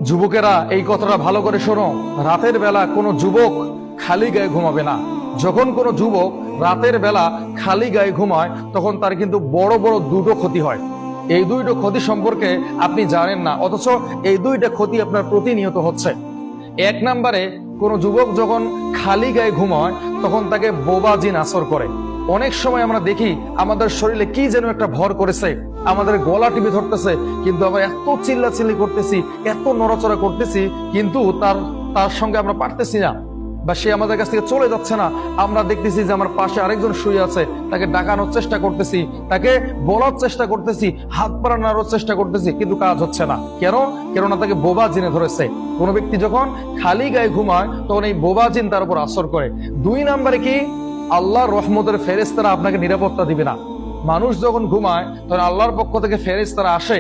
যুবকেরা এই কথাটা ভালো করে শোনো, রাতের বেলা কোনো যুবক খালি গায়ে ঘুমাবে না। যখন কোনো যুবক রাতের বেলা খালি গায়ে ঘুমায় তখন তার কিন্তু বড় বড় দুটো ক্ষতি হয়। এই দুইটো ক্ষতি সম্পর্কে আপনি জানেন না, অথচ এই দুইটা ক্ষতি আপনার প্রতিনিয়ত হচ্ছে। এক নম্বরে, কোনো যুবক যখন খালি গায়ে ঘুমায় তখন তাকে বোবা জিন আসর করে। অনেক সময় আমরা দেখি আমাদের শরীরে কি যেন একটা ভর করেছে, আমাদের গলা টিপে ধরতেছে, কিন্তু আমরা এত চিল্লাচিল্লি করতেছি, এত নড়াচড়া করতেছি, কিন্তু তার সঙ্গে আমরা পারতেছি না, বা সে আমাদের কাছ থেকে চলে যাচ্ছে না। আমরা দেখতেছি যে আমার পাশে আরেকজন শুয়ে আছে, তাকে ডাকানোর চেষ্টা করতেছি, তাকে বলার চেষ্টা করতেছি, হাত পাড়া নাড়ার চেষ্টা করতেছি, কিন্তু কাজ হচ্ছে না। কেননা তাকে বোবা জিনে ধরেছে। কোনো ব্যক্তি যখন খালি গায়ে ঘুমায় তখন এই বোবা জিন তার উপর আসর করে। দুই নম্বরে কি, আল্লাহর রহমতের ফেরেশতারা আপনাকে নিরাপত্তা দিবে না। মানুষ যখন ঘুমায় তখন আল্লাহর পক্ষ থেকে ফেরেশতারা আসে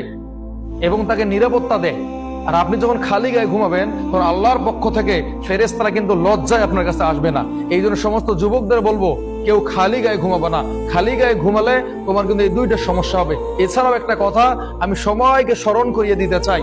এবং তাকে নিরাপত্তা দেয়। আর আপনি যখন খালি গায়ে ঘুমাবেন তখন আল্লাহর পক্ষ থেকে ফেরেশতারা কিন্তু লজ্জায় আপনার কাছে আসবে না। এই জন্য সমস্ত যুবকদের বলবো, কেউ খালি গায়ে ঘুমাবে না। খালি গায়ে ঘুমালে তোমার কিন্তু এই দুইটা সমস্যা হবে। এছাড়াও একটা কথা আমি সময়কে স্মরণ করিয়ে দিতে চাই।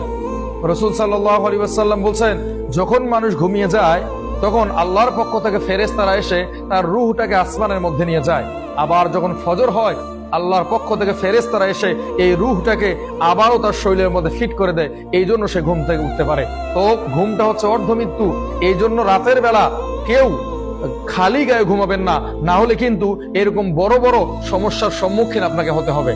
রাসূল সাল্লাল্লাহু আলাইহি ওয়াসাল্লাম বলছেন, যখন মানুষ ঘুমিয়ে যায় তখন আল্লাহর পক্ষ থেকে ফেরেশতারা এসে তার রূহটাকে আসমানের মধ্যে নিয়ে যায়। আবার যখন ফজর হয় আল্লাহর পক্ষ থেকে ফেরেশতারা এসে এই রূহটাকে আবারও তার শরীরের মধ্যে ফিট করে দেয়। এই জন্য সে ঘুম থেকে উঠতে পারে। তো ঘুমটা হচ্ছে অর্ধমৃত্যু। এই জন্য রাতের বেলা কেউ খালি গায়ে ঘুমাবেন না, না হলে কিন্তু এরকম বড় বড় সমস্যার সম্মুখীন আপনাকে হতে হবে।